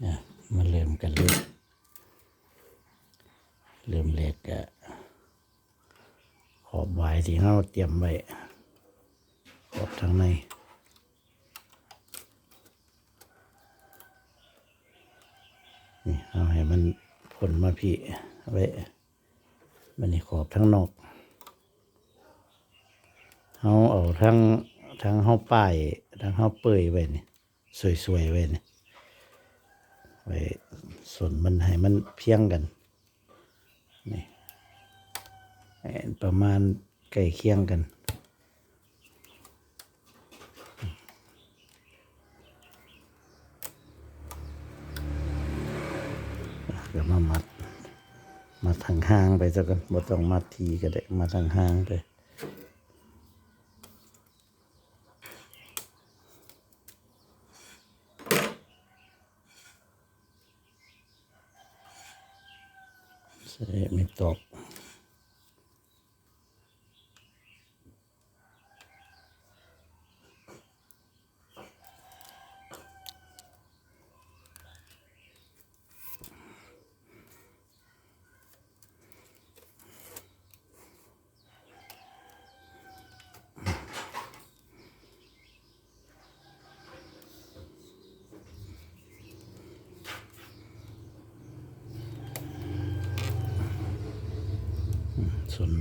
นะมาเริ่มกันเลยเริ่มแรกก็ขอบวายที่เราเตรียมไว้ขอบทางในนี่เอาให้มันพ่นมาพี่ไว้มันนี่ขอบทั้งนอกเอาทั้งเฮาป้ายทั้งเฮาเปื่อยไว้นี่สวยๆไว้นี่ไว้ส่วนมันให้มันเพียงกันนี่ประมาณใกล้เคียงกันก็มามัดทางห้างไปซะกันบ่ต้องมัดทีก็ได้มาทางห้างไปใส่ไม่ตกส่วน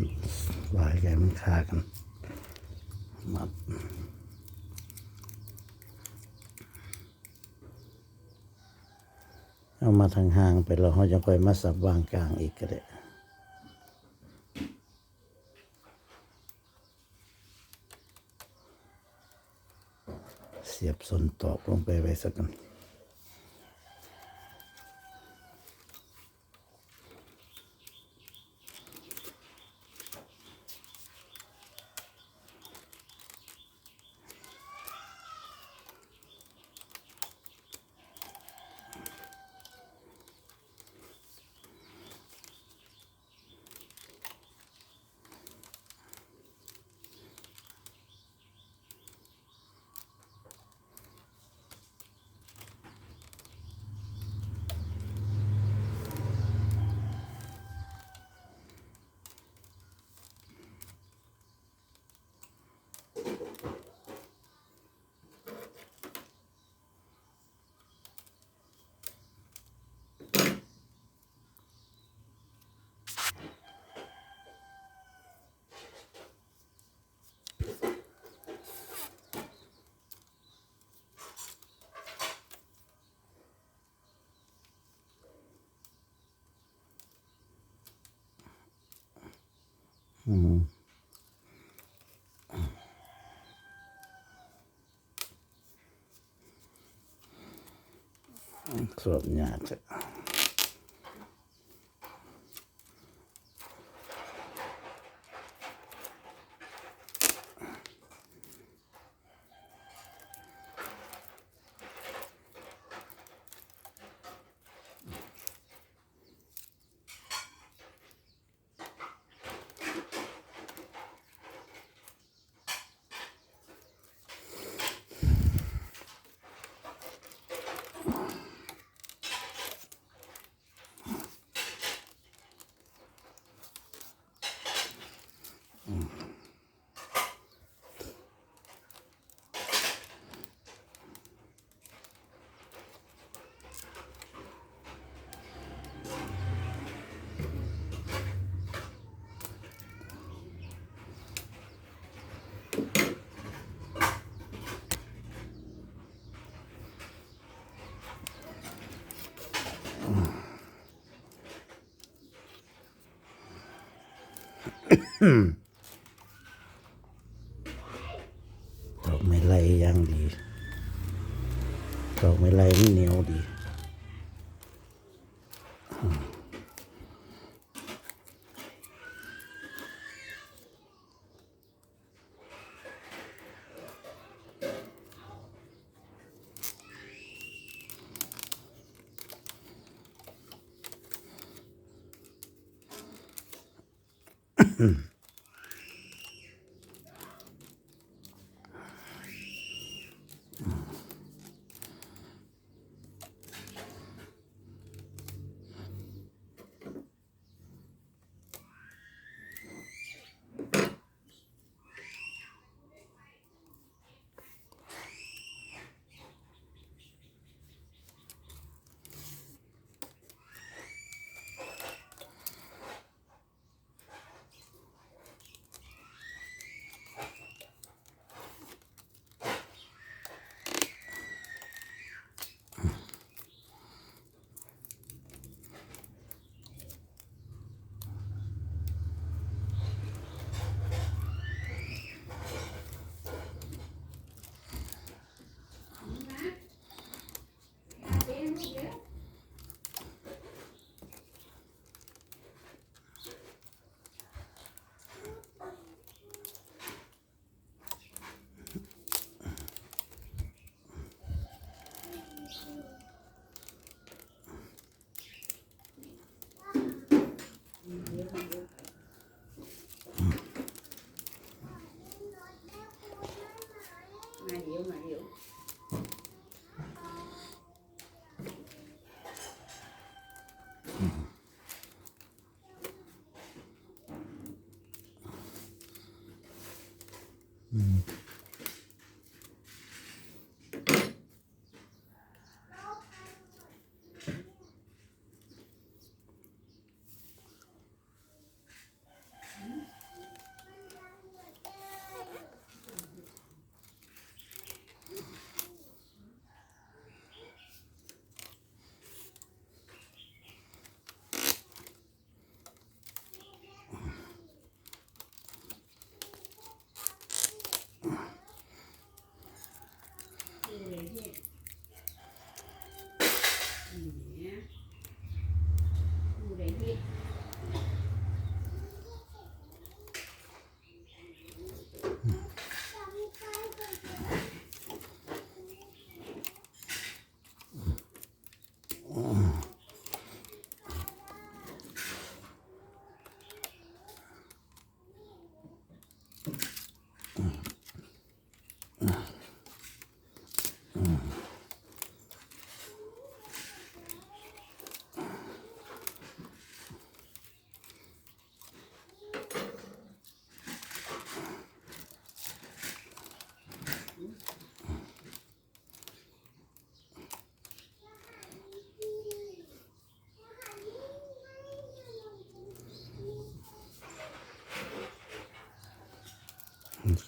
วายแกมันคากันมัดเอามาทางห่างไปเราจะค่อยมาสับวางกลางอีกก็ได้เสียบส่วนตอกลงไปไว้สักกันสวบหยาจะตอกไม่ไหลอย่างดีตอกไม่ไหลมันเหนียวดี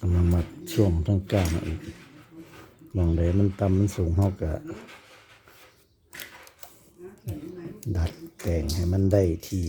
กำลังมาช่วงทั้งกลางอีกมองเลยมันต่ำมันสูงเท่ากับดัดแต่งให้มันได้ที่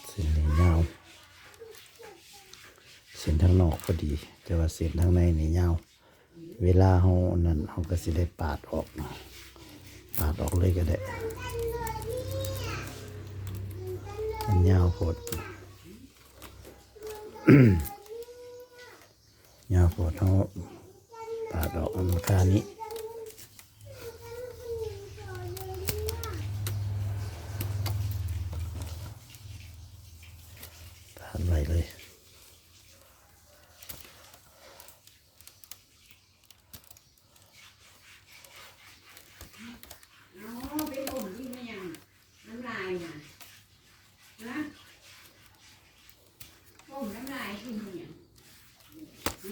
เส้นนี้ยาวเส้นทางนอกพอดีแต่ว่าเส้นทางในนี่ยาวเวลาเขานั่นเขาก็สิได้ปาดออกปาดออกเลยก็ได้มันยาวโพด ยาวโพดเขาปาดออกอันค่านี้ปาดไว้เลย ไปบ่มที่มันยังน้ำลายน่ะนะบ่มน้ำลายที่มันยัง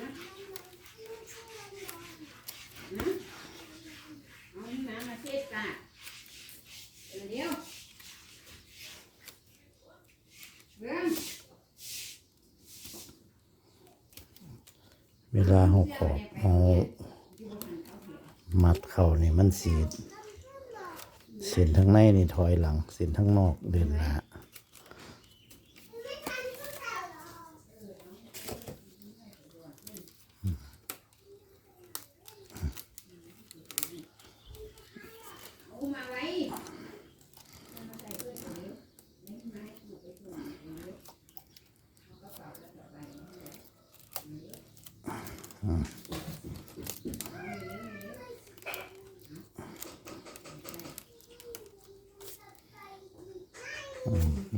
นะเอาน้ำมาเทศกันเดี๋ยวเบิ้ง เวลาเขาขอบเขามัดเข่านี่มันสีเส้นทั้งในนี่ถอยหลังเส้นทั้งนอกเดินหน้า เอามาไว้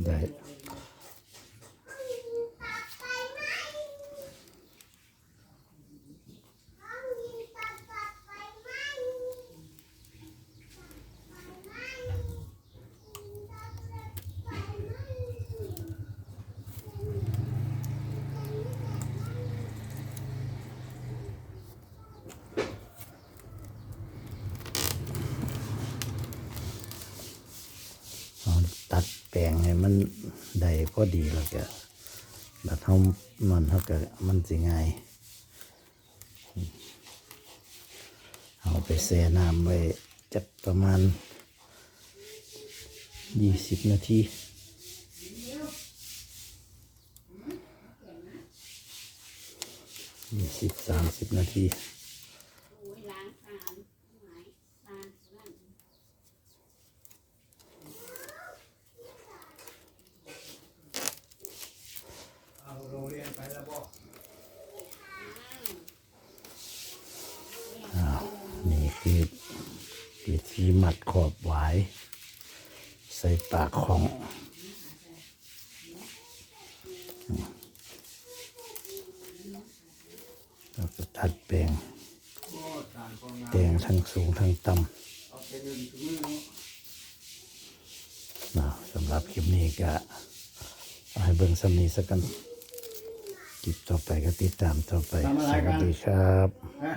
ได้ เอาตัดแปลงให้มันได้พอดีแล้วก็บัดเฮามันเฮาก็มันสิง่ายเอาไปแช่น้ำไว้จักประมาณ20 นาที 20-30 นาที โอ้ยล้างตามหมายตามนั่น เอาโรงเรียนไปแล้วบ่ นี่คือวิธีมัดขอบหวายใส่ปากของแล้วก็ตัดแปลง โอ้ต่างคนงาน แปลงทั้งสูงทั้งต่ เอาไปเงินถึงมือเนาะำนะสำหรับคลิปนี้ก็เอาให้เบิ่งสำนีสักกันคลิปต่อไปก็ติดตามต่อไป สวัสดีครับ ฮะ